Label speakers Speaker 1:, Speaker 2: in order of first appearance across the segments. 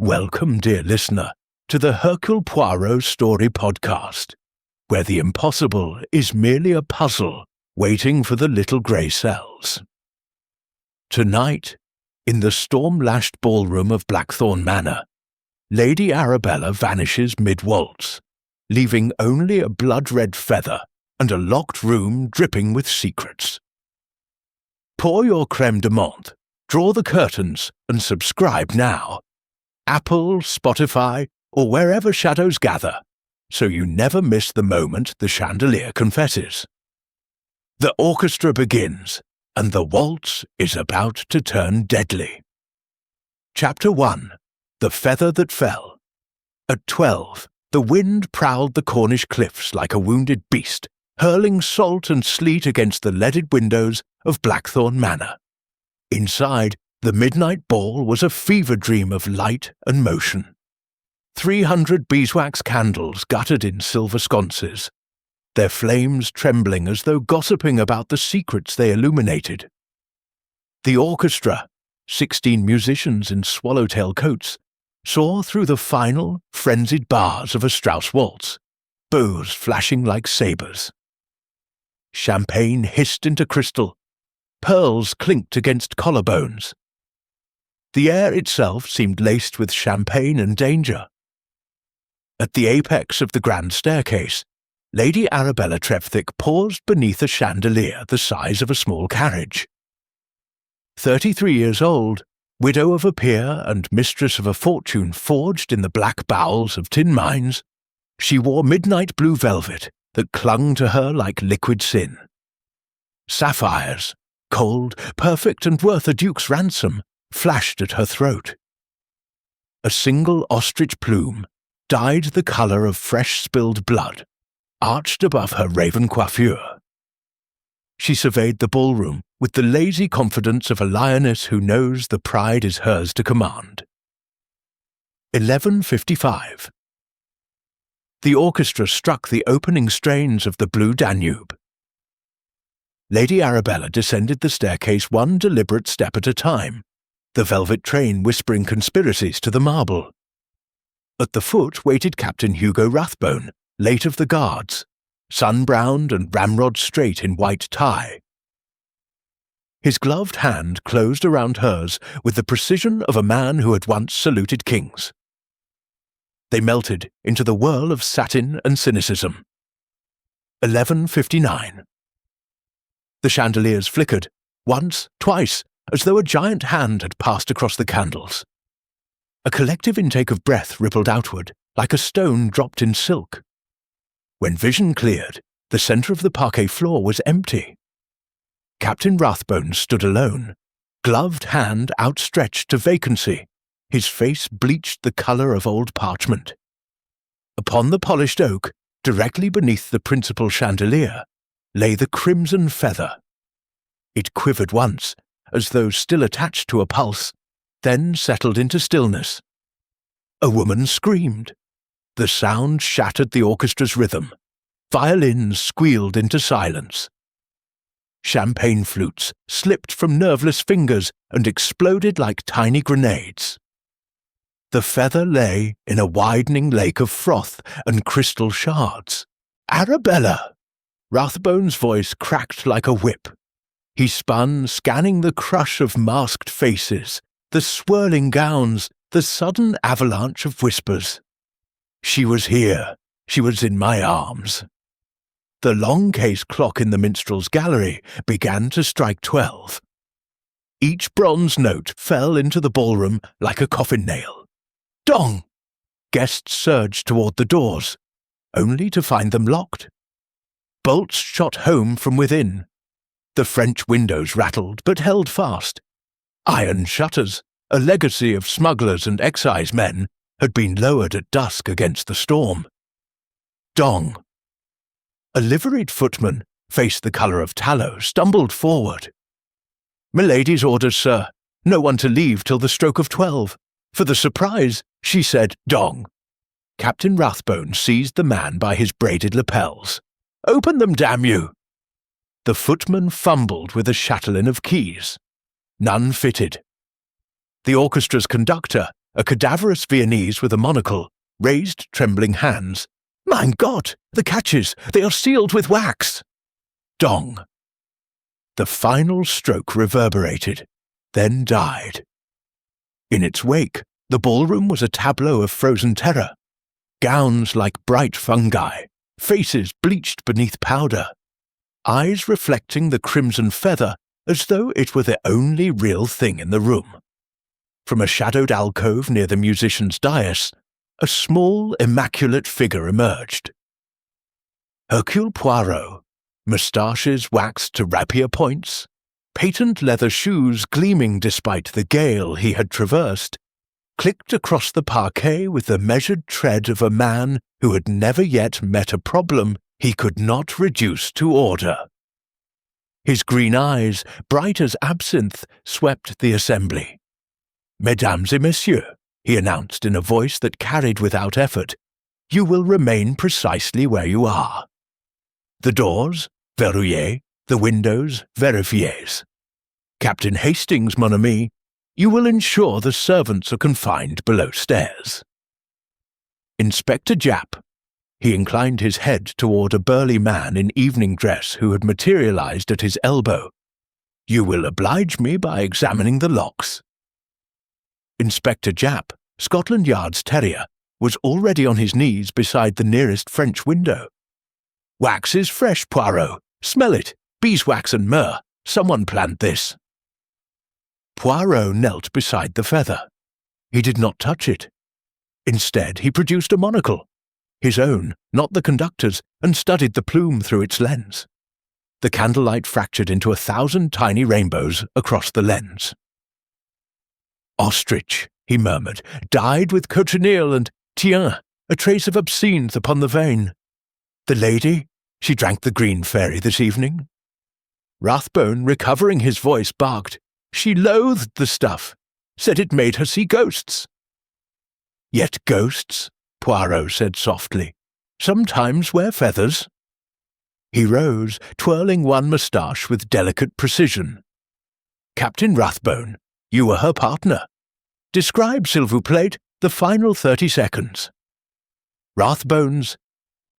Speaker 1: Welcome, dear listener, to the Hercule Poirot Story Podcast, where the impossible is merely a puzzle waiting for the little grey cells. Tonight, in the storm-lashed ballroom of Blackthorn Manor, Lady Arabella vanishes mid-waltz, leaving only a blood-red feather and a locked room dripping with secrets. Pour your creme de menthe, draw the curtains, and subscribe now. Apple, Spotify, or wherever shadows gather, so you never miss the moment the chandelier confesses. The orchestra begins, and the waltz is about to turn deadly. Chapter 1. The Feather That Fell. At 12, the wind prowled the Cornish cliffs like a wounded beast, hurling salt and sleet against the leaded windows of Blackthorn Manor. Inside, the midnight ball was a fever dream of light and motion. 300 beeswax candles guttered in silver sconces, their flames trembling as though gossiping about the secrets they illuminated. The orchestra, 16 musicians in swallowtail coats, saw through the final, frenzied bars of a Strauss waltz, bows flashing like sabres. Champagne hissed into crystal, pearls clinked against collarbones. The air itself seemed laced with champagne and danger. At the apex of the grand staircase, Lady Arabella Trevthick paused beneath a chandelier the size of a small carriage. 33 years old, widow of a peer and mistress of a fortune forged in the black bowels of tin mines, she wore midnight blue velvet that clung to her like liquid sin. Sapphires, cold, perfect, and worth a duke's ransom, flashed at her throat. A single ostrich plume, dyed the colour of fresh spilled blood, arched above her raven coiffure. She surveyed the ballroom with the lazy confidence of a lioness who knows the pride is hers to command. 11:55. The orchestra struck the opening strains of the Blue Danube. Lady Arabella descended the staircase one deliberate step at a time, the velvet train whispering conspiracies to the marble. At the foot waited Captain Hugo Rathbone, late of the Guards, sun-browned and ramrod-straight in white tie. His gloved hand closed around hers with the precision of a man who had once saluted kings. They melted into the whirl of satin and cynicism. 11:59. The chandeliers flickered, once, twice, as though a giant hand had passed across the candles. A collective intake of breath rippled outward, like a stone dropped in silk. When vision cleared, the centre of the parquet floor was empty. Captain Rathbone stood alone, gloved hand outstretched to vacancy, his face bleached the colour of old parchment. Upon the polished oak, directly beneath the principal chandelier, lay the crimson feather. It quivered once, as though still attached to a pulse, then settled into stillness. A woman screamed. The sound shattered the orchestra's rhythm. Violins squealed into silence. Champagne flutes slipped from nerveless fingers and exploded like tiny grenades. The feather lay in a widening lake of froth and crystal shards. "Arabella!" Rathbone's voice cracked like a whip. He spun, scanning the crush of masked faces, the swirling gowns, the sudden avalanche of whispers. She was here. She was in my arms. The long case clock in the minstrel's gallery began to strike 12. Each bronze note fell into the ballroom like a coffin nail. Dong! Guests surged toward the doors, only to find them locked. Bolts shot home from within. The French windows rattled but held fast. Iron shutters, a legacy of smugglers and excise men, had been lowered at dusk against the storm. Dong! A liveried footman, face the colour of tallow, stumbled forward. "Milady's orders, sir. No one to leave till the stroke of 12. For the surprise," she said, "dong." Captain Rathbone seized the man by his braided lapels. "Open them, damn you!" The footman fumbled with a chatelaine of keys. None fitted. The orchestra's conductor, a cadaverous Viennese with a monocle, raised trembling hands. "Mein Gott! The catches! They are sealed with wax!" Dong. The final stroke reverberated, then died. In its wake, the ballroom was a tableau of frozen terror. Gowns like bright fungi, faces bleached beneath powder, eyes reflecting the crimson feather as though it were the only real thing in the room. From a shadowed alcove near the musician's dais, a small, immaculate figure emerged. Hercule Poirot, moustaches waxed to rapier points, patent leather shoes gleaming despite the gale he had traversed, clicked across the parquet with the measured tread of a man who had never yet met a problem he could not reduce to order. His green eyes, bright as absinthe, swept the assembly. "Mesdames et messieurs," he announced in a voice that carried without effort, "you will remain precisely where you are. The doors, verrouillés, the windows, verifiés. Captain Hastings, mon ami, you will ensure the servants are confined below stairs. Inspector Japp," he inclined his head toward a burly man in evening dress who had materialized at his elbow, "you will oblige me by examining the locks." Inspector Japp, Scotland Yard's terrier, was already on his knees beside the nearest French window. "Wax is fresh, Poirot. Smell it. Beeswax and myrrh. Someone planned this." Poirot knelt beside the feather. He did not touch it. Instead, he produced a monocle, his own, not the conductor's, and studied the plume through its lens. The candlelight fractured into 1,000 tiny rainbows across the lens. "Ostrich," he murmured, "dyed with cochineal and, tiens, a trace of absinthe upon the vein. The lady, she drank the green fairy this evening." Rathbone, recovering his voice, barked, "She loathed the stuff, said it made her see ghosts." "Yet ghosts," Poirot said softly, "sometimes wear feathers." He rose, twirling one moustache with delicate precision. "Captain Rathbone, you were her partner. Describe, s'il vous plaît, the final 30 seconds." Rathbone's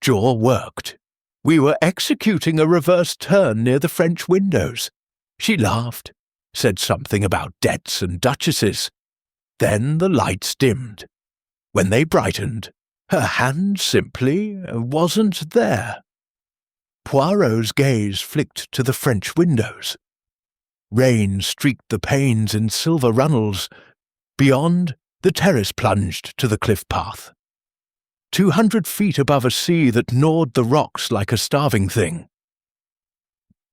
Speaker 1: jaw worked. "We were executing a reverse turn near the French windows. She laughed, said something about debts and duchesses. Then the lights dimmed. When they brightened, her hand simply wasn't there." Poirot's gaze flicked to the French windows. Rain streaked the panes in silver runnels. Beyond, the terrace plunged to the cliff path. 200 feet above a sea that gnawed the rocks like a starving thing.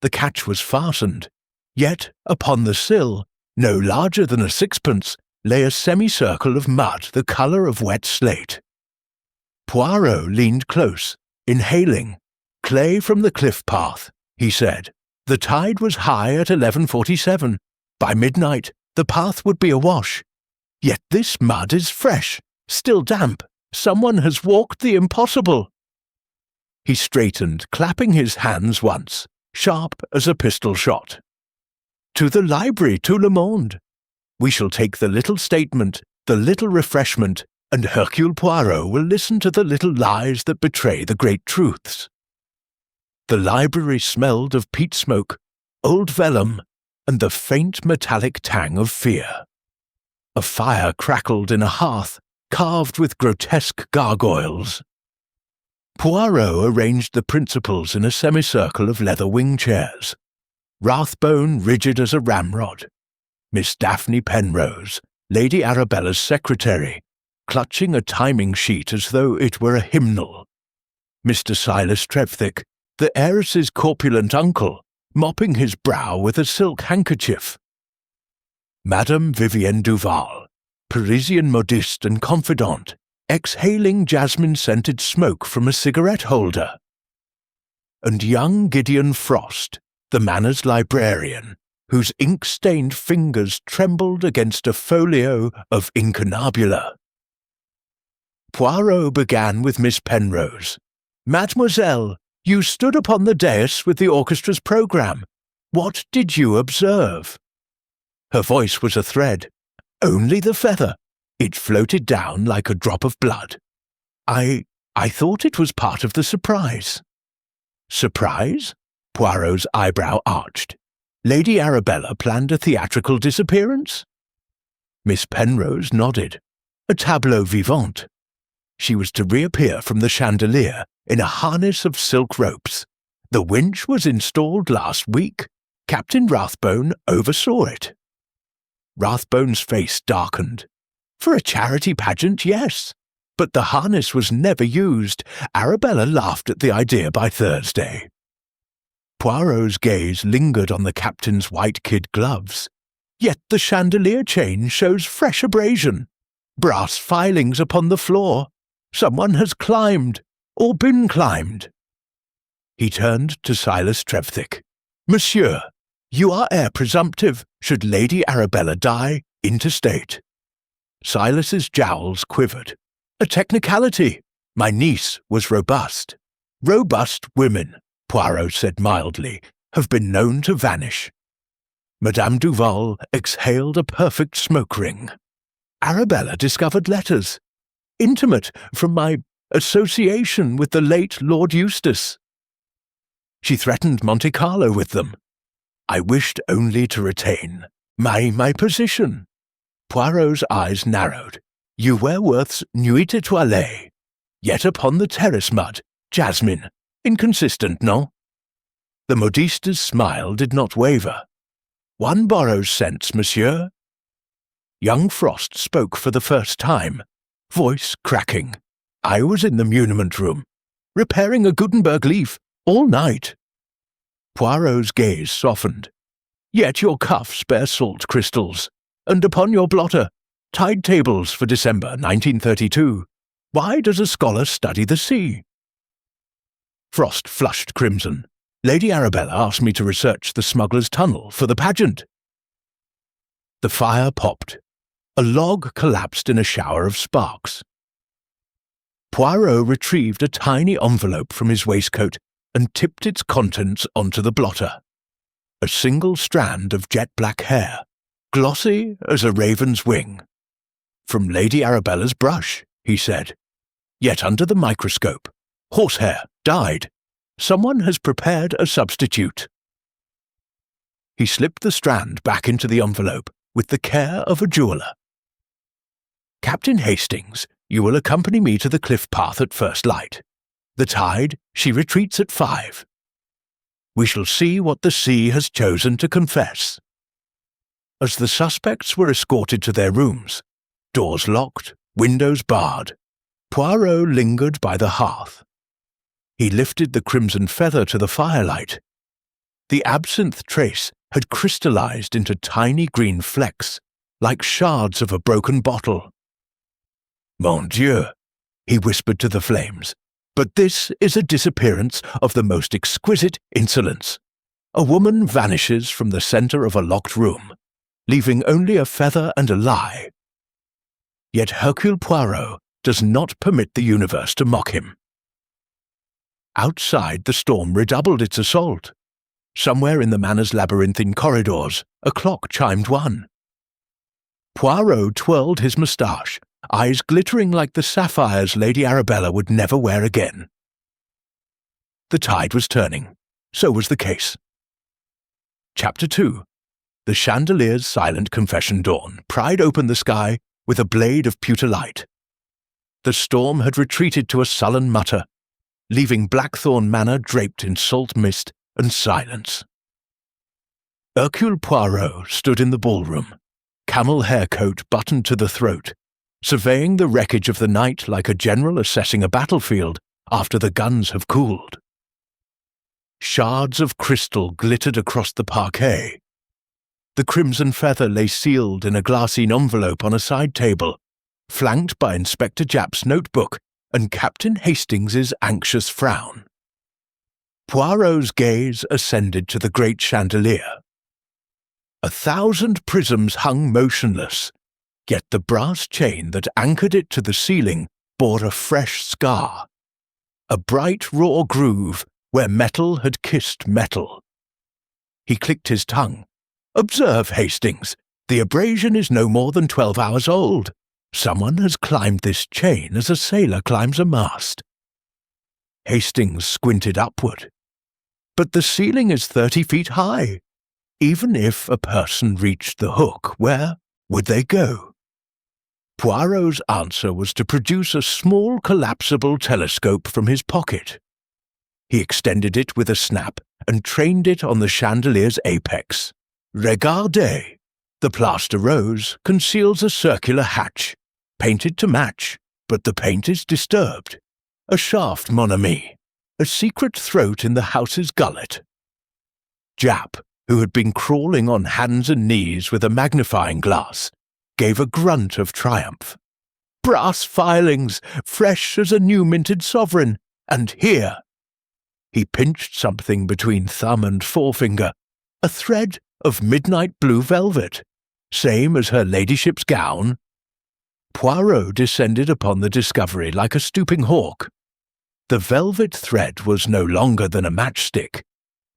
Speaker 1: The catch was fastened, yet upon the sill, no larger than a sixpence, lay a semicircle of mud the colour of wet slate. Poirot leaned close, inhaling. "Clay from the cliff path," he said. "The tide was high at 11:47. By midnight, the path would be awash. Yet this mud is fresh, still damp. Someone has walked the impossible." He straightened, clapping his hands once, sharp as a pistol shot. "To the library, tout le monde. We shall take the little statement, the little refreshment, and Hercule Poirot will listen to the little lies that betray the great truths." The library smelled of peat smoke, old vellum, and the faint metallic tang of fear. A fire crackled in a hearth, carved with grotesque gargoyles. Poirot arranged the principals in a semicircle of leather wing chairs. Rathbone rigid as a ramrod. Miss Daphne Penrose, Lady Arabella's secretary, clutching a timing sheet as though it were a hymnal. Mr. Silas Trevthick, the heiress's corpulent uncle, mopping his brow with a silk handkerchief. Madame Vivienne Duval, Parisian modiste and confidante, exhaling jasmine-scented smoke from a cigarette holder. And young Gideon Frost, the manor's librarian, whose ink-stained fingers trembled against a folio of incunabula. Poirot began with Miss Penrose. "Mademoiselle, you stood upon the dais with the orchestra's programme. What did you observe?" Her voice was a thread. "Only the feather. It floated down like a drop of blood. I thought it was part of the surprise." "Surprise?" Poirot's eyebrow arched. "Lady Arabella planned a theatrical disappearance?" Miss Penrose nodded. "A tableau vivant. She was to reappear from the chandelier in a harness of silk ropes. The winch was installed last week. Captain Rathbone oversaw it." Rathbone's face darkened. "For a charity pageant, yes. But the harness was never used. Arabella laughed at the idea by Thursday." Poirot's gaze lingered on the captain's white kid gloves. "Yet the chandelier chain shows fresh abrasion. Brass filings upon the floor. Someone has climbed, or been climbed." He turned to Silas Trevthick. "Monsieur, you are heir presumptive, should Lady Arabella die, interstate." Silas's jowls quivered. "A technicality. My niece was robust." "Robust women," Poirot said mildly, "have been known to vanish." Madame Duval exhaled a perfect smoke ring. "Arabella discovered letters. Intimate from my association with the late Lord Eustace. She threatened Monte Carlo with them. I wished only to retain my position." Poirot's eyes narrowed. "You were Worth's Nuit étoilée. Yet upon the terrace mud, jasmine. Inconsistent, no?" The modiste's smile did not waver. "One borrows sense, monsieur." Young Frost spoke for the first time, voice cracking. "I was in the muniment room, repairing a Gutenberg leaf, all night." Poirot's gaze softened. "Yet your cuffs bear salt crystals, and upon your blotter, tide tables for December 1932. Why does a scholar study the sea?" Frost flushed crimson. "Lady Arabella asked me to research the smuggler's tunnel for the pageant." The fire popped. A log collapsed in a shower of sparks. Poirot retrieved a tiny envelope from his waistcoat and tipped its contents onto the blotter. A single strand of jet-black hair, glossy as a raven's wing. "From Lady Arabella's brush," he said. "Yet under the microscope, horsehair, dyed. Someone has prepared a substitute." He slipped the strand back into the envelope with the care of a jeweller. "Captain Hastings, you will accompany me to the cliff path at first light. The tide, she retreats at 5. We shall see what the sea has chosen to confess." As the suspects were escorted to their rooms, doors locked, windows barred, Poirot lingered by the hearth. He lifted the crimson feather to the firelight. The absinthe trace had crystallized into tiny green flecks, like shards of a broken bottle. "Mon Dieu," he whispered to the flames, "but this is a disappearance of the most exquisite insolence. A woman vanishes from the center of a locked room, leaving only a feather and a lie. Yet Hercule Poirot does not permit the universe to mock him." Outside, the storm redoubled its assault. Somewhere in the manor's labyrinthine corridors, a clock chimed 1. Poirot twirled his moustache, eyes glittering like the sapphires Lady Arabella would never wear again. The tide was turning. So was the case. Chapter 2. The chandelier's silent confession dawn pried open the sky with a blade of pewter light. The storm had retreated to a sullen mutter, leaving Blackthorn Manor draped in salt mist and silence. Hercule Poirot stood in the ballroom, camel hair coat buttoned to the throat, surveying the wreckage of the night like a general assessing a battlefield after the guns have cooled. Shards of crystal glittered across the parquet. The crimson feather lay sealed in a glassine envelope on a side table, flanked by Inspector Japp's notebook and Captain Hastings's anxious frown. Poirot's gaze ascended to the great chandelier. 1,000 prisms hung motionless, yet the brass chain that anchored it to the ceiling bore a fresh scar, a bright raw groove where metal had kissed metal. He clicked his tongue. "Observe, Hastings, the abrasion is no more than 12 hours old. Someone has climbed this chain as a sailor climbs a mast. Hastings squinted upward. But the ceiling is 30 feet high. Even if a person reached the hook, where would they go? Poirot's answer was to produce a small collapsible telescope from his pocket. He extended it with a snap and trained it on the chandelier's apex. Regardez! The plaster rose conceals a circular hatch, painted to match, but the paint is disturbed. A shaft, mon ami, a secret throat in the house's gullet. Jap, who had been crawling on hands and knees with a magnifying glass, gave a grunt of triumph. Brass filings, fresh as a new-minted sovereign, and here. He pinched something between thumb and forefinger, a thread of midnight blue velvet, same as her ladyship's gown. Poirot descended upon the discovery like a stooping hawk. The velvet thread was no longer than a matchstick,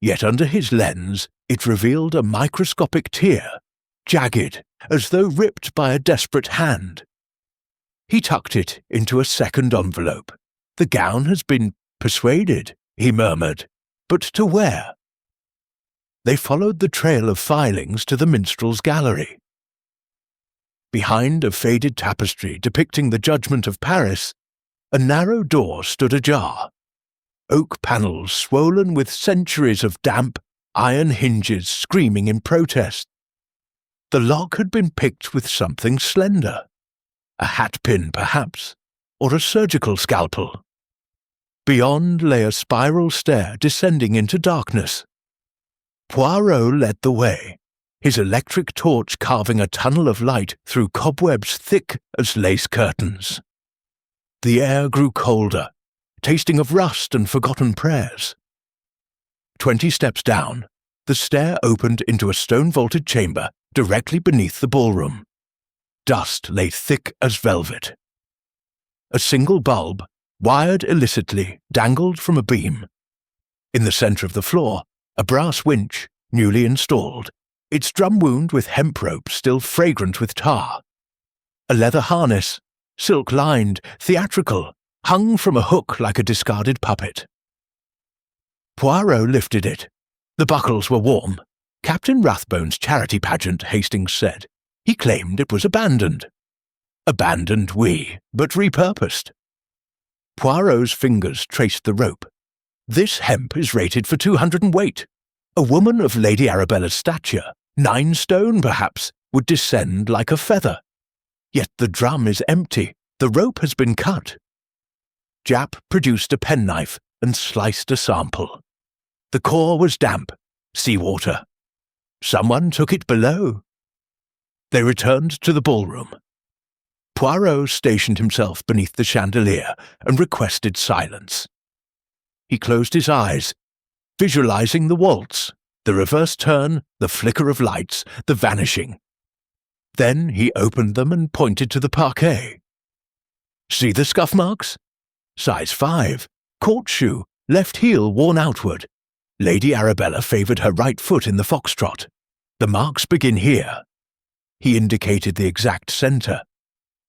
Speaker 1: yet under his lens it revealed a microscopic tear, jagged as though ripped by a desperate hand. He tucked it into a second envelope. The gown has been persuaded, he murmured, but to where? They followed the trail of filings to the minstrel's gallery. Behind a faded tapestry depicting the Judgment of Paris, a narrow door stood ajar. Oak panels swollen with centuries of damp, iron hinges screaming in protest. The lock had been picked with something slender. A hatpin, perhaps, or a surgical scalpel. Beyond lay a spiral stair descending into darkness. Poirot led the way, his electric torch carving a tunnel of light through cobwebs thick as lace curtains. The air grew colder, tasting of rust and forgotten prayers. 20 steps down, the stair opened into a stone-vaulted chamber directly beneath the ballroom. Dust lay thick as velvet. A single bulb, wired illicitly, dangled from a beam. In the centre of the floor, a brass winch, newly installed, its drum wound with hemp rope still fragrant with tar. A leather harness, silk-lined, theatrical, hung from a hook like a discarded puppet. Poirot lifted it. The buckles were warm. Captain Rathbone's charity pageant, Hastings said. He claimed it was abandoned. Abandoned, oui, but repurposed. Poirot's fingers traced the rope. This hemp is rated for 200 weight. A woman of Lady Arabella's stature, 9 stone perhaps, would descend like a feather. Yet the drum is empty. The rope has been cut. Jap produced a penknife and sliced a sample. The core was damp, seawater. Someone took it below. They returned to the ballroom. Poirot stationed himself beneath the chandelier and requested silence. He closed his eyes, visualizing the waltz, the reverse turn, the flicker of lights, the vanishing. Then he opened them and pointed to the parquet. See the scuff marks? Size 5, court shoe, left heel worn outward. Lady Arabella favoured her right foot in the foxtrot. The marks begin here. He indicated the exact centre,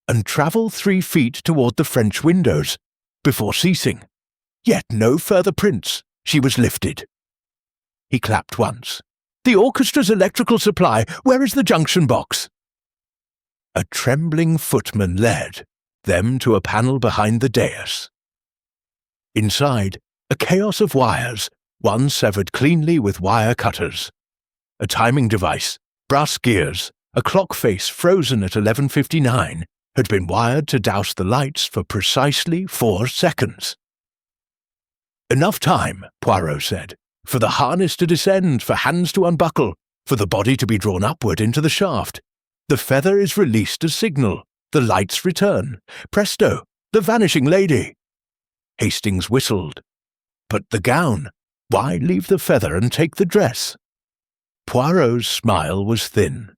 Speaker 1: and travel 3 feet toward the French windows, before ceasing. Yet no further prints. She was lifted. He clapped once. The orchestra's electrical supply. Where is the junction box? A trembling footman led them to a panel behind the dais. Inside, a chaos of wires, one severed cleanly with wire cutters. A timing device, brass gears, a clock face frozen at 11:59 had been wired to douse the lights for precisely 4 seconds. Enough time, Poirot said, for the harness to descend, for hands to unbuckle, for the body to be drawn upward into the shaft. The feather is released as signal. The lights return. Presto, the vanishing lady. Hastings whistled. But the gown? Why leave the feather and take the dress? Poirot's smile was thin.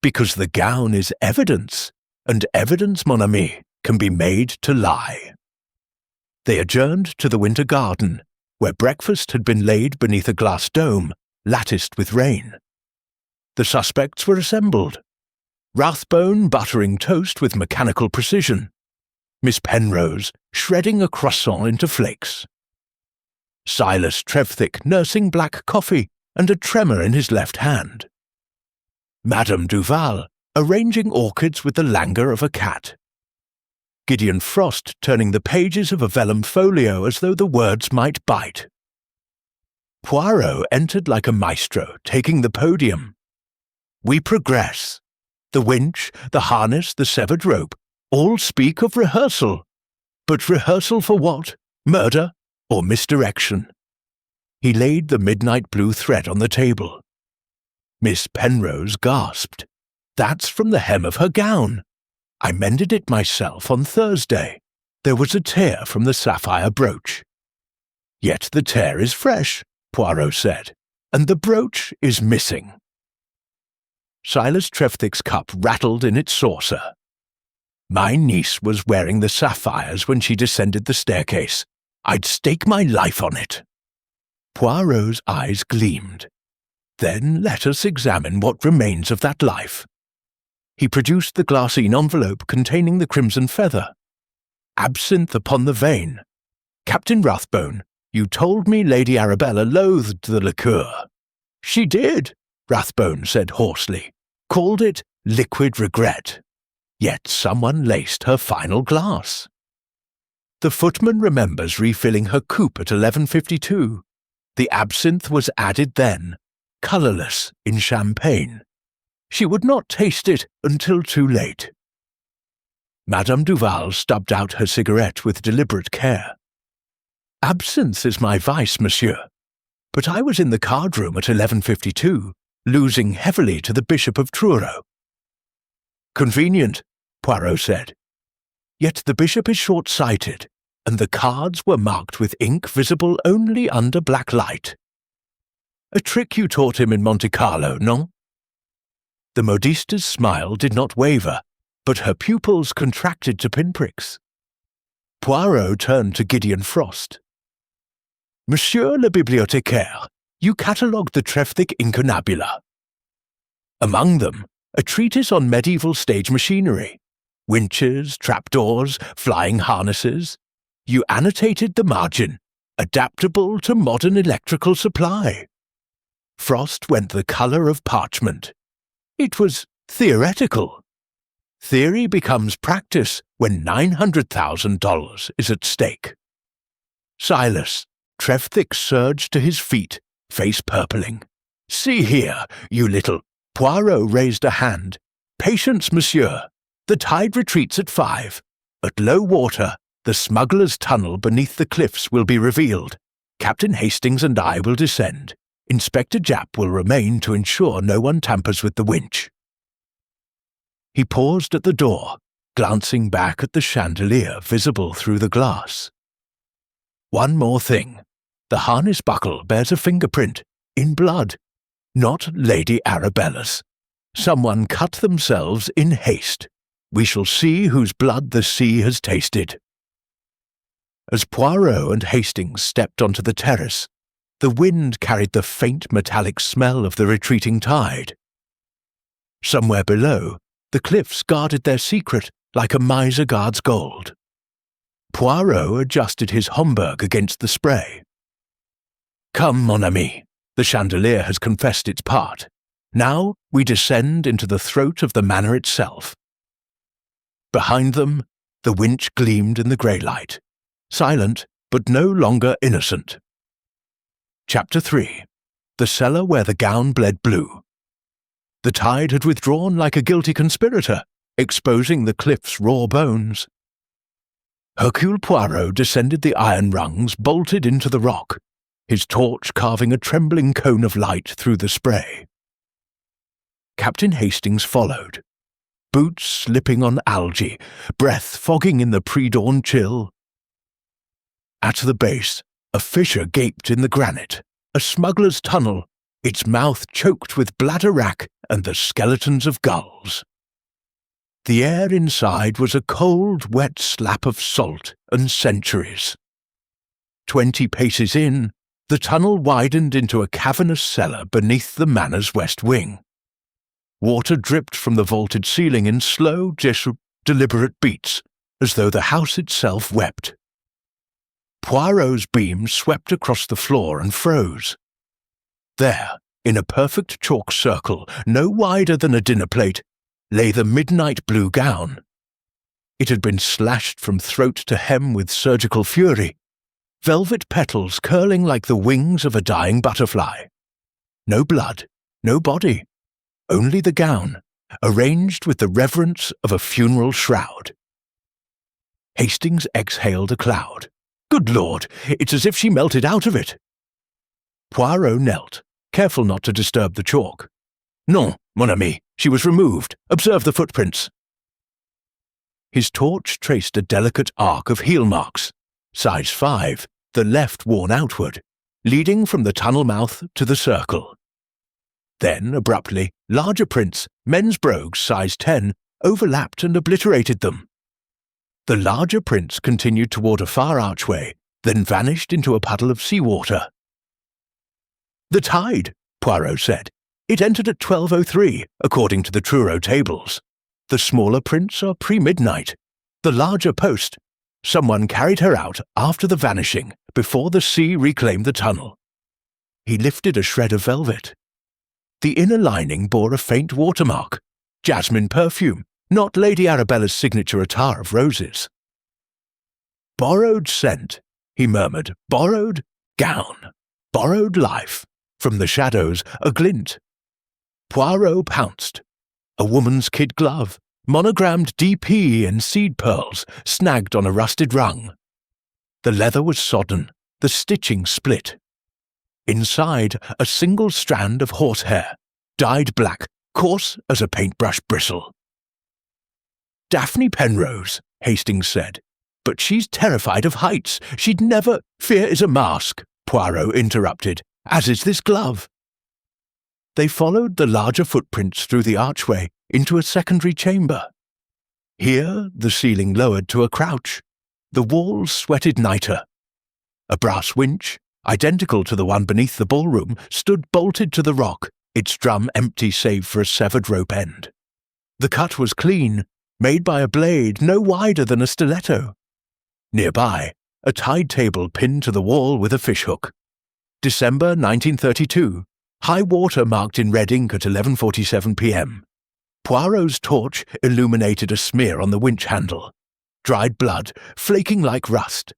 Speaker 1: Because the gown is evidence, and evidence, mon ami, can be made to lie. They adjourned to the winter garden, where breakfast had been laid beneath a glass dome, latticed with rain. The suspects were assembled. Rathbone buttering toast with mechanical precision, Miss Penrose shredding a croissant into flakes, Silas Trevthick nursing black coffee and a tremor in his left hand, Madame Duval arranging orchids with the languor of a cat, Gideon Frost turning the pages of a vellum folio as though the words might bite. Poirot entered like a maestro, taking the podium. We progress. The winch, the harness, the severed rope, all speak of rehearsal. But rehearsal for what? Murder or misdirection? He laid the midnight blue thread on the table. Miss Penrose gasped. That's from the hem of her gown. I mended it myself on Thursday. There was a tear from the sapphire brooch. Yet the tear is fresh, Poirot said, and the brooch is missing. Silas Trevthick's cup rattled in its saucer. My niece was wearing the sapphires when she descended the staircase. I'd stake my life on it. Poirot's eyes gleamed. Then let us examine what remains of that life. He produced the glassine envelope containing the crimson feather. Absinthe upon the vein. Captain Rathbone, you told me Lady Arabella loathed the liqueur. She did, Rathbone said hoarsely, called it liquid regret. Yet someone laced her final glass. The footman remembers refilling her coupe at 11:52. The absinthe was added then, colourless, in champagne. She would not taste it until too late. Madame Duval stubbed out her cigarette with deliberate care. Absinthe is my vice, monsieur. But I was in the card-room at 11:52, losing heavily to the Bishop of Truro. Convenient, Poirot said. Yet the bishop is short-sighted, and the cards were marked with ink visible only under black light. A trick you taught him in Monte Carlo, non? The modiste's smile did not waver, but her pupils contracted to pinpricks. Poirot turned to Gideon Frost. Monsieur le bibliothécaire, you catalogued the Trevthick incunabula. Among them, a treatise on medieval stage machinery, winches, trapdoors, flying harnesses. You annotated the margin, adaptable to modern electrical supply. Frost went the colour of parchment. It was theoretical. Theory becomes practice when $900,000 is at stake. Silas, Trevthick surged to his feet, face purpling. See here, you little... Poirot raised a hand. Patience, monsieur. The tide retreats at 5. At low water, the smuggler's tunnel beneath the cliffs will be revealed. Captain Hastings and I will descend. Inspector Japp will remain to ensure no one tampers with the winch. He paused at the door, glancing back at the chandelier visible through the glass. One more thing. The harness buckle bears a fingerprint, in blood. Not Lady Arabella's. Someone cut themselves in haste. We shall see whose blood the sea has tasted. As Poirot and Hastings stepped onto the terrace, the wind carried the faint metallic smell of the retreating tide. Somewhere below, the cliffs guarded their secret like a miser guards gold. Poirot adjusted his Homburg against the spray. Come, mon ami, the chandelier has confessed its part. Now we descend into the throat of the manor itself. Behind them, the winch gleamed in the grey light, silent but no longer innocent. Chapter 3. The cellar where the gown bled blue. The tide had withdrawn like a guilty conspirator, exposing the cliff's raw bones. Hercule Poirot descended the iron rungs bolted into the rock, his torch carving a trembling cone of light through the spray. Captain Hastings followed, boots slipping on algae, breath fogging in the pre-dawn chill. At the base, a fissure gaped in the granite, a smuggler's tunnel, its mouth choked with bladder-wrack and the skeletons of gulls. The air inside was a cold, wet slap of salt and centuries. 20 paces in, the tunnel widened into a cavernous cellar beneath the manor's west wing. water dripped from the vaulted ceiling in slow, deliberate beats, as though the house itself wept. Poirot's beam swept across the floor and froze. There, in a perfect chalk circle, no wider than a dinner plate, lay the midnight blue gown. It had been slashed from throat to hem with surgical fury, velvet petals curling like the wings of a dying butterfly. No blood, no body, only the gown, arranged with the reverence of a funeral shroud. Hastings exhaled a cloud. Good Lord, it's as if she melted out of it. Poirot knelt, careful not to disturb the chalk. Non, mon ami, she was removed. Observe the footprints. His torch traced a delicate arc of heel marks, size 5, the left worn outward, leading from the tunnel mouth to the circle. Then, abruptly, larger prints, men's brogues size 10, overlapped and obliterated them. The larger prints continued toward a far archway, then vanished into a puddle of seawater. "The tide," Poirot said. "It entered at 12:03, according to the Truro tables. The smaller prints are pre-midnight. The larger post. Someone carried her out after the vanishing, before the sea reclaimed the tunnel." He lifted a shred of velvet. The inner lining bore a faint watermark. Jasmine perfume, not Lady Arabella's signature attar of roses. "Borrowed scent," he murmured. "Borrowed gown. Borrowed life. From the shadows, a glint." Poirot pounced. A woman's kid glove, monogrammed DP in seed pearls, snagged on a rusted rung. The leather was sodden, the stitching split. Inside, a single strand of horsehair, dyed black, coarse as a paintbrush bristle. "Daphne Penrose," Hastings said. "But she's terrified of heights. She'd never—" "Fear is a mask," Poirot interrupted, "as is this glove." They followed the larger footprints through the archway into a secondary chamber. Here, the ceiling lowered to a crouch. The walls sweated nitre. A brass winch, identical to the one beneath the ballroom, stood bolted to the rock, its drum empty save for a severed rope end. The cut was clean, made by a blade no wider than a stiletto. Nearby, a tide table pinned to the wall with a fishhook. December 1932. High water marked in red ink at 11:47 p.m. Poirot's torch illuminated a smear on the winch handle. Dried blood, flaking like rust.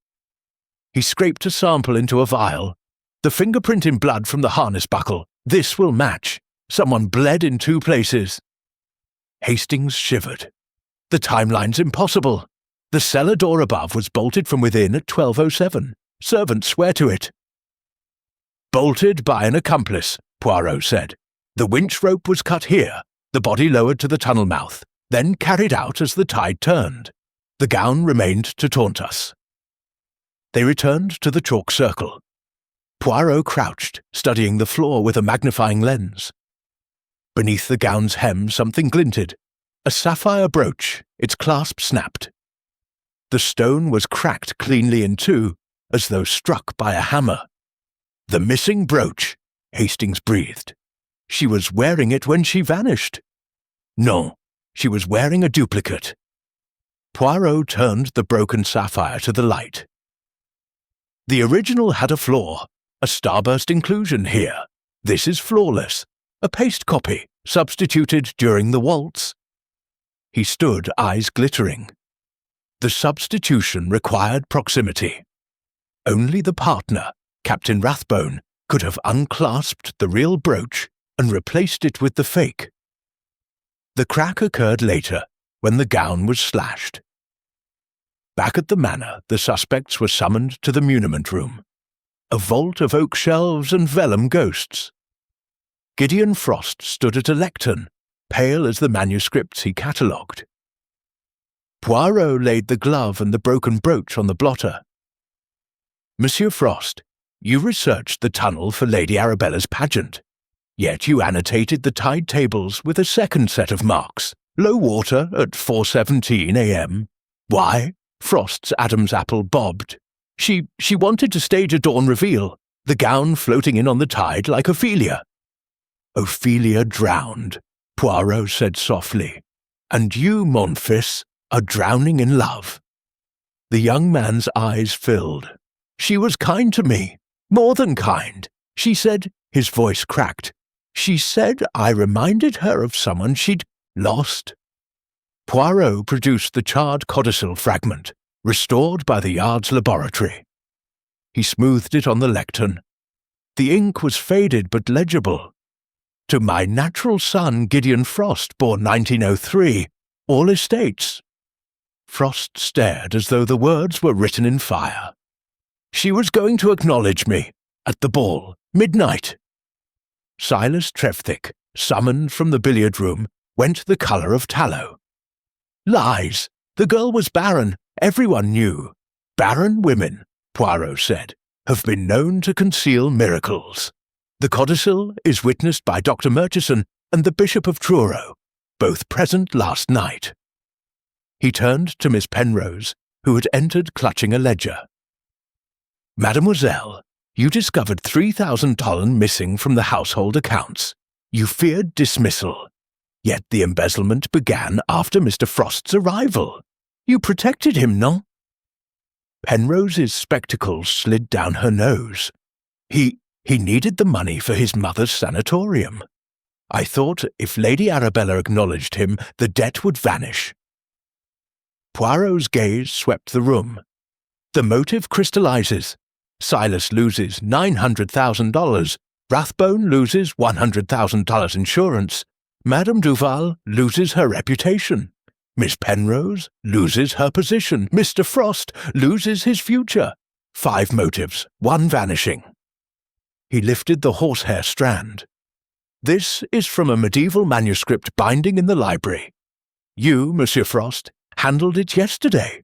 Speaker 1: He scraped a sample into a vial. "The fingerprint in blood from the harness buckle. This will match. Someone bled in 2 places." Hastings shivered. "The timeline's impossible. The cellar door above was bolted from within at 12:07. Servants swear to it." "Bolted by an accomplice," Poirot said. "The winch rope was cut here, the body lowered to the tunnel mouth, then carried out as the tide turned. The gown remained to taunt us." They returned to the chalk circle. Poirot crouched, studying the floor with a magnifying lens. Beneath the gown's hem something glinted. A sapphire brooch, its clasp snapped. The stone was cracked cleanly in two, as though struck by a hammer. "The missing brooch," Hastings breathed. "She was wearing it when she vanished." "No, she was wearing a duplicate." Poirot turned the broken sapphire to the light. "The original had a flaw, a starburst inclusion here. This is flawless, a paste copy, substituted during the waltz." He stood, eyes glittering. The substitution required proximity. Only the partner, Captain Rathbone, could have unclasped the real brooch and replaced it with the fake. The crack occurred later, when the gown was slashed. Back at the manor, the suspects were summoned to the muniment room, a vault of oak shelves and vellum ghosts. Gideon Frost stood at a lectern, pale as the manuscripts he catalogued. Poirot laid the glove and the broken brooch on the blotter. "Monsieur Frost, you researched the tunnel for Lady Arabella's pageant, yet you annotated the tide tables with a second set of marks, low water at 4:17 a.m. Why? Frost's Adam's apple bobbed. She wanted to stage a dawn reveal, the gown floating in on the tide like Ophelia." "Ophelia drowned," Poirot said softly, "and you, mon fils, are drowning in love." The young man's eyes filled. "She was kind to me, more than kind. She said," his voice cracked, "she said I reminded her of someone she'd lost." Poirot produced the charred codicil fragment, restored by the Yard's laboratory. He smoothed it on the lectern. The ink was faded but legible. "To my natural son Gideon Frost, born 1903, all estates." Frost stared as though the words were written in fire. "She was going to acknowledge me, at the ball, midnight." Silas Trevthick, summoned from the billiard room, went the colour of tallow. "Lies! The girl was barren, everyone knew. Barren women," Poirot said, "have been known to conceal miracles. The codicil is witnessed by Dr. Murchison and the Bishop of Truro, both present last night." He turned to Miss Penrose, who had entered clutching a ledger. "Mademoiselle, you discovered $3,000 missing from the household accounts. You feared dismissal. Yet the embezzlement began after Mr. Frost's arrival. You protected him, non?" Penrose's spectacles slid down her nose. He needed the money for his mother's sanatorium. I thought if Lady Arabella acknowledged him, the debt would vanish." Poirot's gaze swept the room. "The motive crystallizes. Silas loses $900,000. Rathbone loses $100,000 insurance. Madame Duval loses her reputation. Miss Penrose loses her position. Mr. Frost loses his future. 5 motives, 1 vanishing." He lifted the horsehair strand. "This is from a medieval manuscript binding in the library. You, Monsieur Frost, handled it yesterday.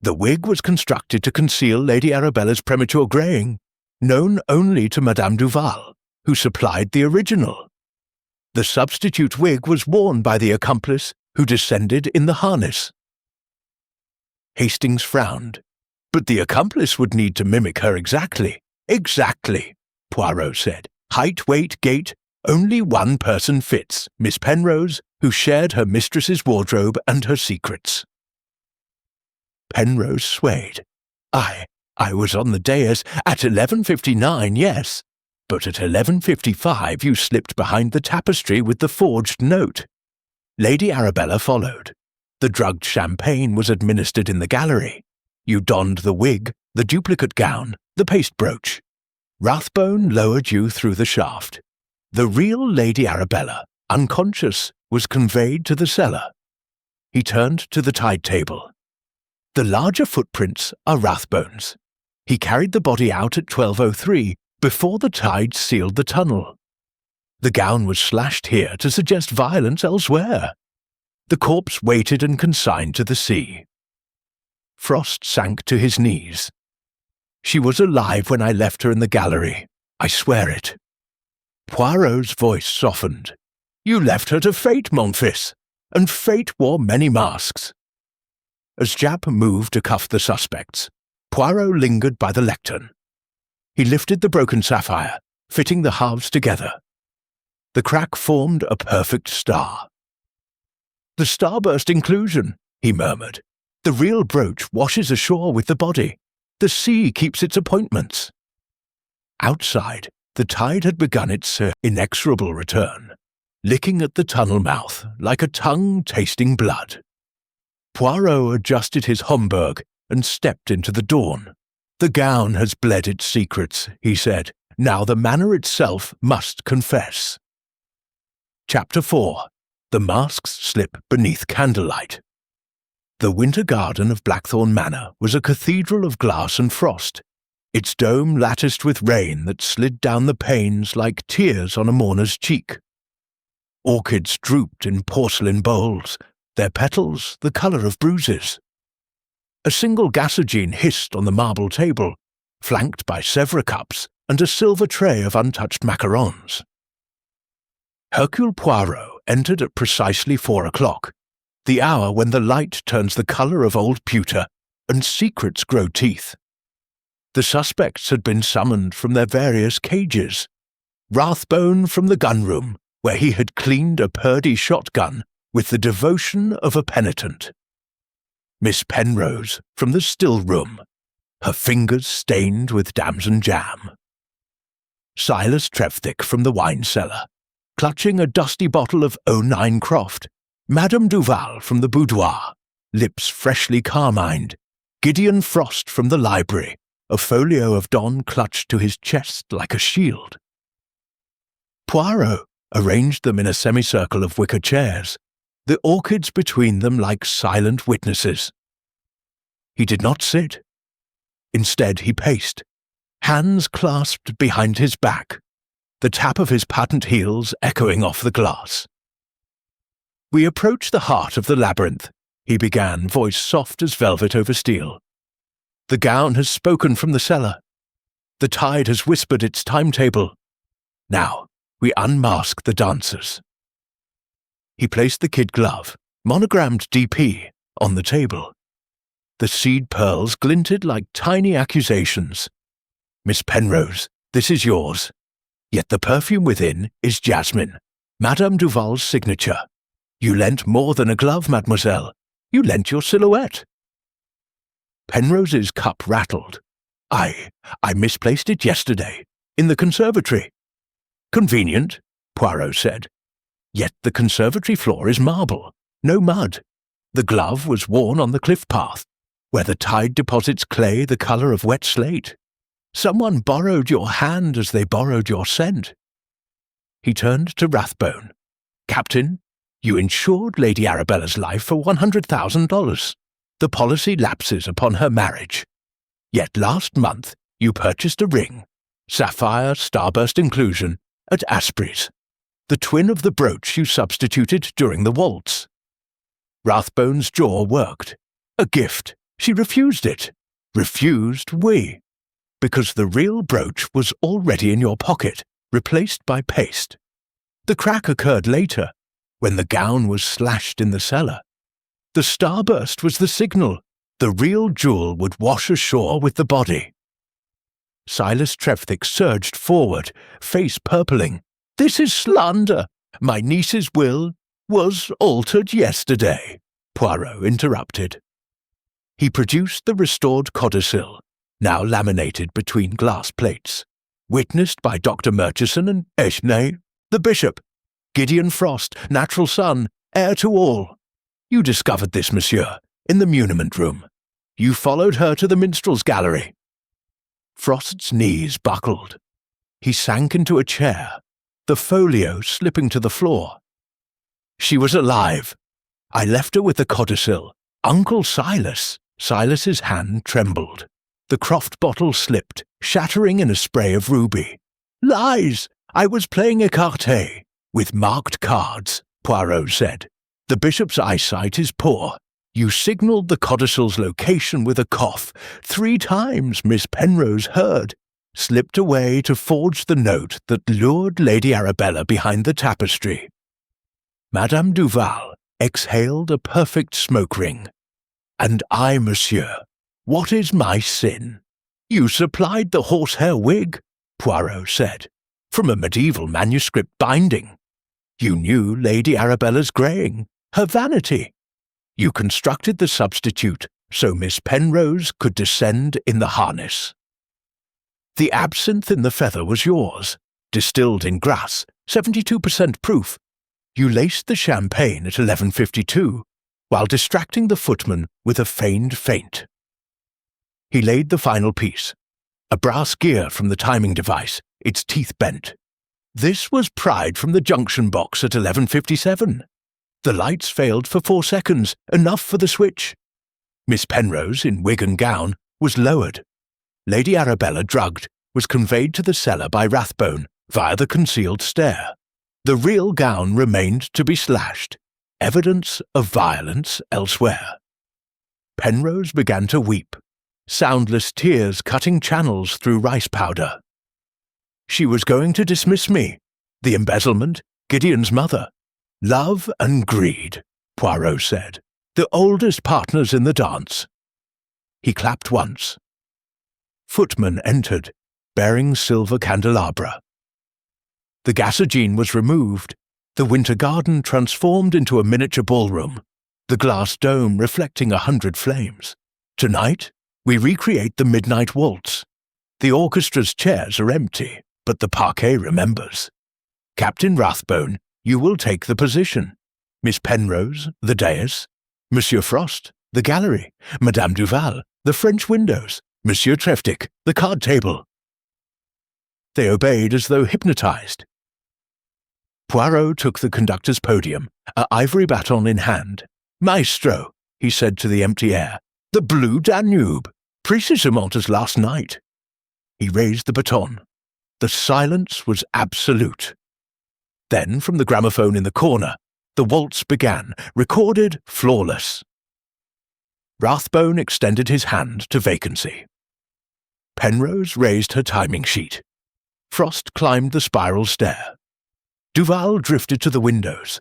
Speaker 1: The wig was constructed to conceal Lady Arabella's premature greying, known only to Madame Duval, who supplied the original. The substitute wig was worn by the accomplice who descended in the harness." Hastings frowned. "But the accomplice would need to mimic her exactly." "Exactly," Poirot said. "Height, weight, gait, only one person fits, Miss Penrose, who shared her mistress's wardrobe and her secrets." Penrose swayed. I was on the dais at 11:59, yes. But at 11:55 you slipped behind the tapestry with the forged note. Lady Arabella followed. The drugged champagne was administered in the gallery. You donned the wig, the duplicate gown, the paste brooch. Rathbone lowered you through the shaft. The real Lady Arabella, unconscious, was conveyed to the cellar. He turned to the tide table. "The larger footprints are Rathbone's. He carried the body out at 12:03, before the tide sealed the tunnel. The gown was slashed here to suggest violence elsewhere. The corpse waited and consigned to the sea." Frost sank to his knees. "She was alive when I left her in the gallery. I swear it." Poirot's voice softened. "You left her to fate, mon fils, and fate wore many masks." As Japp moved to cuff the suspects, Poirot lingered by the lectern. He lifted the broken sapphire, fitting the halves together. The crack formed a perfect star. "The starburst inclusion," he murmured. "The real brooch washes ashore with the body. The sea keeps its appointments." Outside, the tide had begun its inexorable return, licking at the tunnel mouth like a tongue tasting blood. Poirot adjusted his Homburg and stepped into the dawn. "The gown has bled its secrets," he said. "Now the manor itself must confess." Chapter 4. The masks slip beneath candlelight. The winter garden of Blackthorn Manor was a cathedral of glass and frost, its dome latticed with rain that slid down the panes like tears on a mourner's cheek. Orchids drooped in porcelain bowls, their petals the colour of bruises. A single gasogene hissed on the marble table, flanked by Sèvres cups and a silver tray of untouched macarons. Hercule Poirot entered at precisely 4 o'clock, the hour when the light turns the colour of old pewter and secrets grow teeth. The suspects had been summoned from their various cages. Rathbone from the gun-room, where he had cleaned a Purdy shotgun with the devotion of a penitent. Miss Penrose from the still room, her fingers stained with damson jam. Silas Trevthick from the wine cellar, clutching a dusty bottle of 09 Croft. Madame Duval from the boudoir, lips freshly carmined. Gideon Frost from the library, a folio of Don clutched to his chest like a shield. Poirot arranged them in a semicircle of wicker chairs, the orchids between them like silent witnesses. He did not sit. Instead he paced, hands clasped behind his back, the tap of his patent heels echoing off the glass. "We approach the heart of the labyrinth," he began, voice soft as velvet over steel. "The gown has spoken from the cellar. The tide has whispered its timetable. Now we unmask the dancers." He placed the kid glove, monogrammed DP, on the table. The seed pearls glinted like tiny accusations. "Miss Penrose, this is yours. Yet the perfume within is jasmine, Madame Duval's signature. You lent more than a glove, mademoiselle. You lent your silhouette." Penrose's cup rattled. I misplaced it yesterday, in the conservatory." "Convenient," Poirot said. "Yet the conservatory floor is marble, no mud. The glove was worn on the cliff path, where the tide deposits clay the colour of wet slate. Someone borrowed your hand as they borrowed your scent." He turned to Rathbone. "Captain, you insured Lady Arabella's life for $100,000. The policy lapses upon her marriage. Yet last month you purchased a ring, sapphire starburst inclusion, at Asprey's, the twin of the brooch you substituted during the waltz." Rathbone's jaw worked. A gift. She refused it. Refused we. Because the real brooch was already in your pocket, replaced by paste. The crack occurred later, when the gown was slashed in the cellar. The starburst was the signal. The real jewel would wash ashore with the body. Silas Trevthick surged forward, face purpling. "This is slander. My niece's will was altered yesterday," Poirot interrupted. He produced the restored codicil, now laminated between glass plates, witnessed by Dr. Murchison and Eshnay, the bishop. "Gideon Frost, natural son, heir to all. You discovered this, monsieur, in the muniment room. You followed her to the minstrel's gallery." Frost's knees buckled. He sank into a chair, the folio slipping to the floor. "She was alive. I left her with the codicil. Uncle Silas." Silas's hand trembled. The Croft bottle slipped, shattering in a spray of ruby. "Lies! I was playing écarté, with marked cards," Poirot said. "The bishop's eyesight is poor. You signalled the codicil's location with a cough. 3 times Miss Penrose heard, slipped away to forge the note that lured Lady Arabella behind the tapestry." Madame Duval exhaled a perfect smoke ring. "And I, monsieur, what is my sin?" "You supplied the horsehair wig," Poirot said, "from a medieval manuscript binding. You knew Lady Arabella's greying, her vanity. You constructed the substitute so Miss Penrose could descend in the harness. The absinthe in the feather was yours, distilled in Grasse, 72% proof. You laced the champagne at 11:52, while distracting the footman with a feigned faint." He laid the final piece, a brass gear from the timing device, its teeth bent. "This was pried from the junction box at 11:57. The lights failed for 4 seconds, enough for the switch. Miss Penrose, in wig and gown, was lowered. Lady Arabella, drugged, was conveyed to the cellar by Rathbone via the concealed stair. The real gown remained to be slashed, evidence of violence elsewhere." Penrose began to weep, soundless tears cutting channels through rice powder. "She was going to dismiss me. The embezzlement, Gideon's mother. Love and greed," Poirot said, "the oldest partners in the dance." He clapped once. Footman entered, bearing silver candelabra. The gasogene was removed, The winter garden transformed into a miniature ballroom, the glass dome reflecting 100 flames. Tonight, we recreate the midnight waltz. The orchestra's chairs are empty, but the parquet remembers. Captain Rathbone, you will take the position. Miss Penrose, the dais. Monsieur Frost, the gallery. Madame Duval, the French windows. Monsieur Treftic, the card table. They obeyed as though hypnotized. Poirot took the conductor's podium, an ivory baton in hand. "Maestro," he said to the empty air, "the blue Danube, precisement as last night." He raised the baton. The silence was absolute. Then, from the gramophone in the corner, the waltz began, recorded flawless. Rathbone extended his hand to vacancy. Penrose raised her timing sheet. Frost climbed the spiral stair. Duval drifted to the windows.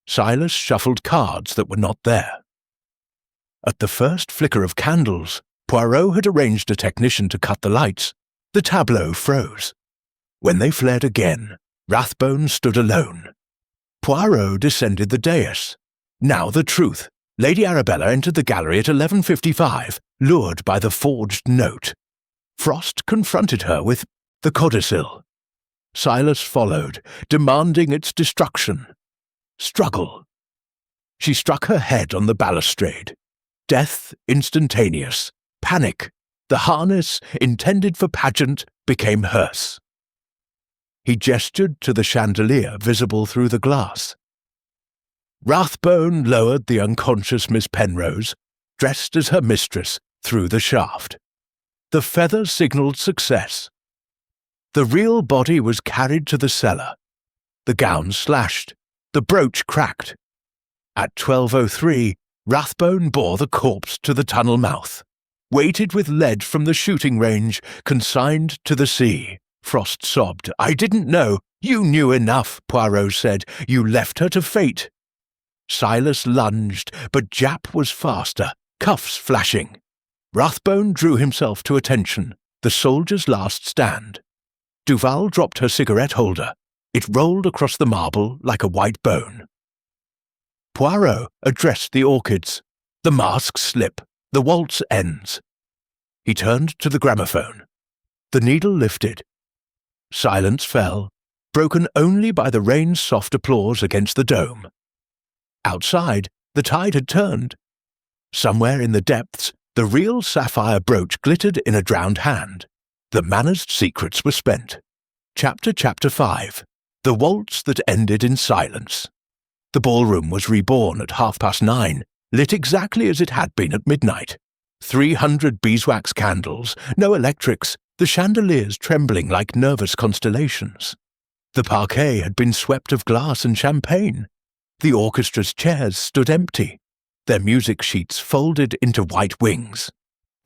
Speaker 1: Silas shuffled cards that were not there. At the first flicker of candles, Poirot had arranged a technician to cut the lights. The tableau froze. When they flared again, Rathbone stood alone. Poirot descended the dais. Now the truth. Lady Arabella entered the gallery at 11:55, lured by the forged note. Frost confronted her with the codicil. Silas followed, demanding its destruction. Struggle. She struck her head on the balustrade. Death instantaneous. Panic. The harness, intended for pageant, became hearse. He gestured to the chandelier visible through the glass. Rathbone lowered the unconscious Miss Penrose, dressed as her mistress, through the shaft. The feather signalled success. The real body was carried to the cellar. The gown slashed. The brooch cracked. At 12:03, Rathbone bore the corpse to the tunnel mouth. Weighted with lead from the shooting range, consigned to the sea. Frost sobbed. "I didn't know." "You knew enough," Poirot said. "You left her to fate." Silas lunged, but Japp was faster, cuffs flashing. Rathbone drew himself to attention, the soldier's last stand. Duval dropped her cigarette holder. It rolled across the marble like a white bone. Poirot addressed the orchids. The masks slip. The waltz ends. He turned to the gramophone. The needle lifted. Silence fell, broken only by the rain's soft applause against the dome. Outside, the tide had turned. Somewhere in the depths, the real sapphire brooch glittered in a drowned hand. The manor's secrets were spent. Chapter 5. The waltz that ended in silence. The ballroom was reborn at 9:30, lit exactly as it had been at midnight. 300 beeswax candles, no electrics, the chandeliers trembling like nervous constellations. The parquet had been swept of glass and champagne. The orchestra's chairs stood empty, their music sheets folded into white wings.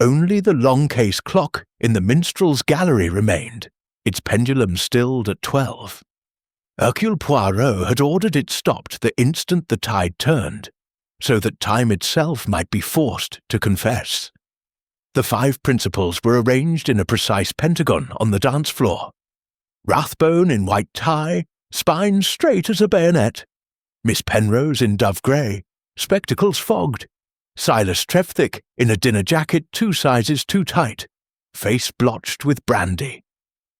Speaker 1: Only the long case clock in the minstrel's gallery remained, its pendulum stilled at 12. Hercule Poirot had ordered it stopped the instant the tide turned, so that time itself might be forced to confess. The 5 principals were arranged in a precise pentagon on the dance floor. Rathbone in white tie, spine straight as a bayonet. Miss Penrose in dove grey, spectacles fogged. Silas Treftic in a dinner jacket 2 sizes too tight, face blotched with brandy.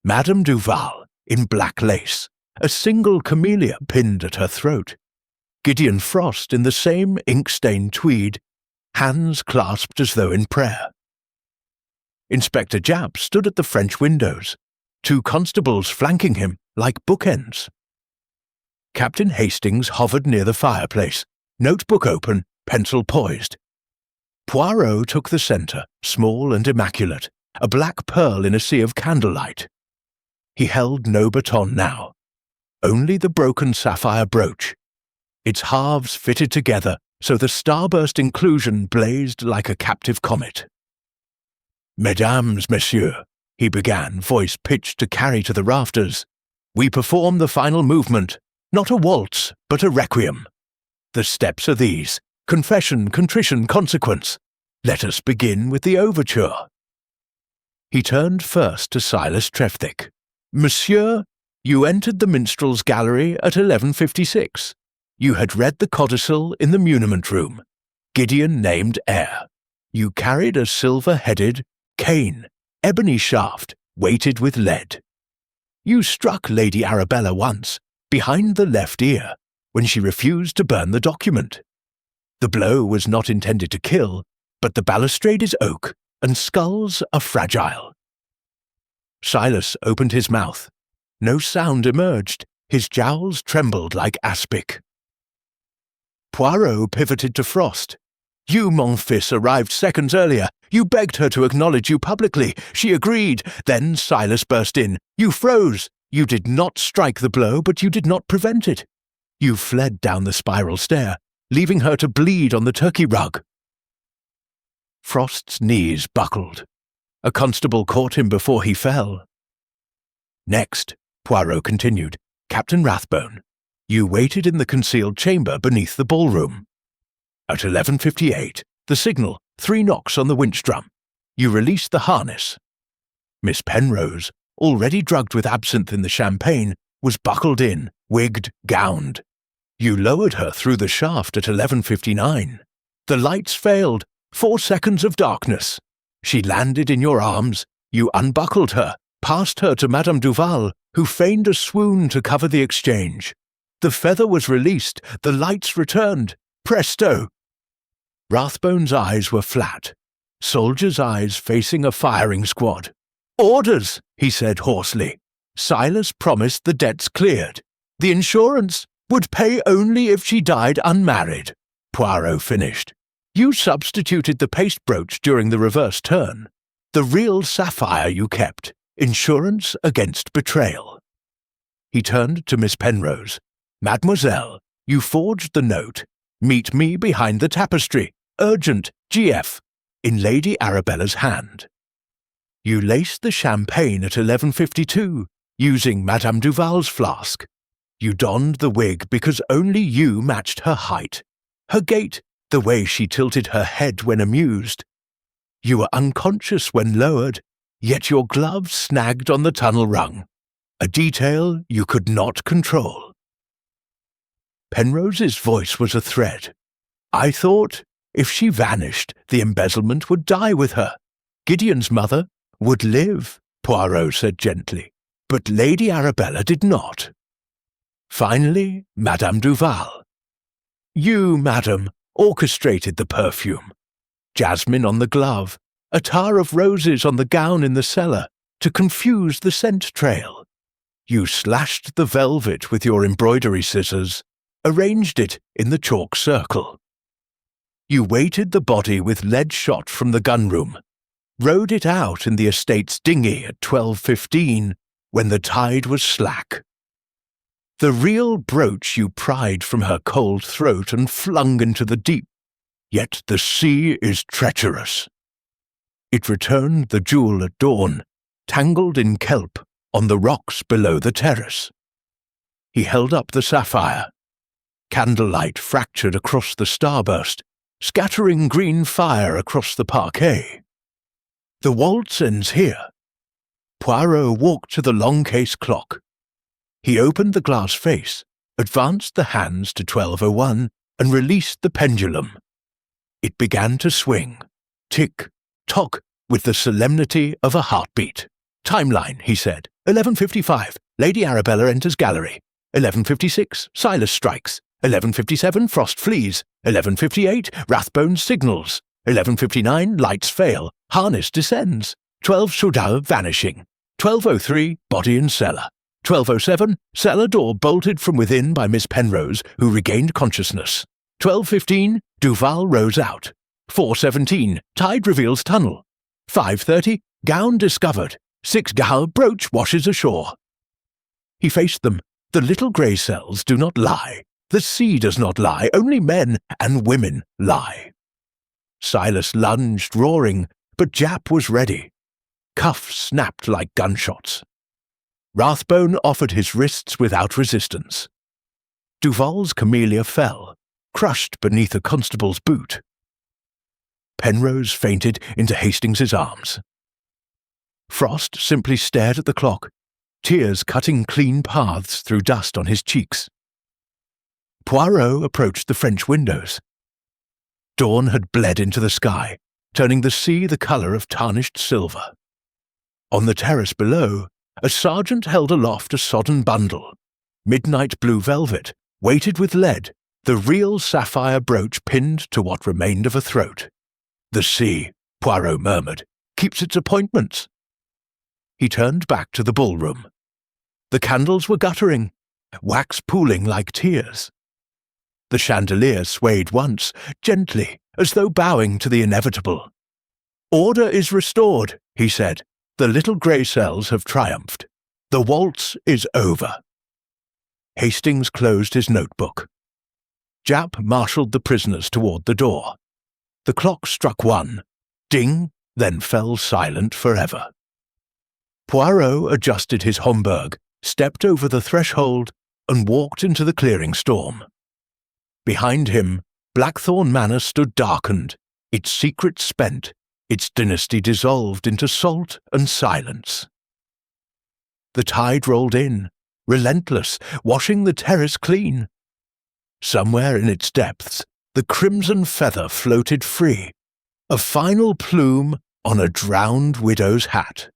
Speaker 1: Madame Duval in black lace, a single camellia pinned at her throat. Gideon Frost in the same ink-stained tweed, hands clasped as though in prayer. Inspector Japp stood at the French windows, 2 constables flanking him like bookends. Captain Hastings hovered near the fireplace, notebook open, pencil poised. Poirot took the centre, small and immaculate, a black pearl in a sea of candlelight. He held no baton now, only the broken sapphire brooch. Its halves fitted together so the starburst inclusion blazed like a captive comet. "Mesdames, messieurs," he began, voice pitched to carry to the rafters, "we perform the final movement, not a waltz, but a requiem. The steps are these: confession, contrition, consequence. Let us begin with the overture." He turned first to Silas Treftic. "Monsieur, You entered the minstrel's gallery at 11:56. You had read the codicil in the muniment room. Gideon named heir. You carried a silver-headed cane, ebony shaft, weighted with lead. You struck Lady Arabella once, behind the left ear, when she refused to burn the document. The blow was not intended to kill, but the balustrade is oak, and skulls are fragile. Silas opened his mouth. No sound emerged. His jowls trembled like aspic. Poirot pivoted to Frost. You, mon fils, arrived seconds earlier. You begged her to acknowledge you publicly. She agreed. Then Silas burst in. You froze. You did not strike the blow, but you did not prevent it. You fled down the spiral stair, leaving her to bleed on the turkey rug. Frost's knees buckled. A constable caught him before he fell. Next, Poirot continued, Captain Rathbone, you waited in the concealed chamber beneath the ballroom. At 11:58, the signal, 3 knocks on the winch drum. You released the harness. Miss Penrose, already drugged with absinthe in the champagne, was buckled in, wigged, gowned. You lowered her through the shaft at 11:59. The lights failed. 4 seconds of darkness. She landed in your arms. You unbuckled her, passed her to Madame Duval, who feigned a swoon to cover the exchange. The feather was released. The lights returned. Presto! Rathbone's eyes were flat. Soldiers' eyes facing a firing squad. Orders, he said hoarsely. Silas promised the debts cleared. The insurance would pay only if she died unmarried. Poirot finished. You substituted the paste brooch during the reverse turn. The real sapphire you kept. Insurance against betrayal. He turned to Miss Penrose. Mademoiselle, you forged the note. Meet me behind the tapestry. Urgent, GF. In Lady Arabella's hand. You laced the champagne at 11:52, using Madame Duval's flask. You donned the wig because only you matched her height. Her gait, the way she tilted her head when amused. You were unconscious when lowered, yet your glove snagged on the tunnel rung, a detail you could not control. Penrose's voice was a thread. I thought, if she vanished, the embezzlement would die with her. Gideon's mother would live, Poirot said gently, but Lady Arabella did not. Finally, Madame Duval. You, madam, orchestrated the perfume. Jasmine on the glove, attar of roses on the gown in the cellar, to confuse the scent trail. You slashed the velvet with your embroidery scissors, arranged it in the chalk circle. You weighted the body with lead shot from the gunroom, rowed it out in the estate's dinghy at 12:15 when the tide was slack. The real brooch you pried from her cold throat and flung into the deep, yet the sea is treacherous. It returned the jewel at dawn, tangled in kelp on the rocks below the terrace. He held up the sapphire. Candlelight fractured across the starburst, scattering green fire across the parquet. The waltz ends here. Poirot walked to the long case clock. He opened the glass face, advanced the hands to 12:01, and released the pendulum. It began to swing, tick, tock, with the solemnity of a heartbeat. Timeline, he said. 11:55, Lady Arabella enters gallery. 11:56, Silas strikes. 11:57, Frost flees. 11:58, Rathbone signals. 11:59, lights fail. Harness descends. 12, Chaudin vanishing. 12:03, body in cellar. 12:07, cellar door bolted from within by Miss Penrose, who regained consciousness. 12:15, Duval rows out. 4:17, tide reveals tunnel. 5:30, gown discovered. 6 Gahal brooch washes ashore. He faced them. The little grey cells do not lie. The sea does not lie. Only men and women lie. Silas lunged, roaring, but Jap was ready. Cuffs snapped like gunshots. Rathbone offered his wrists without resistance. Duval's camellia fell, crushed beneath a constable's boot. Penrose fainted into Hastings's arms. Frost simply stared at the clock. tears cutting clean paths through dust on his cheeks. Poirot approached the French windows. Dawn had bled into the sky, turning the sea the colour of tarnished silver. On the terrace below, a sergeant held aloft a sodden bundle, midnight blue velvet, weighted with lead, the real sapphire brooch pinned to what remained of a throat. "The sea," Poirot murmured, "keeps its appointments." He turned back to the ballroom. The candles were guttering, wax pooling like tears. The chandelier swayed once, gently, as though bowing to the inevitable. "Order is restored," he said. "The little grey cells have triumphed. The waltz is over." Hastings closed his notebook. Japp marshalled the prisoners toward the door. The clock struck 1, ding, then fell silent forever. Poirot adjusted his Homburg, stepped over the threshold, and walked into the clearing storm. Behind him, Blackthorn Manor stood darkened, its secrets spent, its dynasty dissolved into salt and silence. The tide rolled in, relentless, washing the terrace clean. Somewhere in its depths, the crimson feather floated free, a final plume on a drowned widow's hat.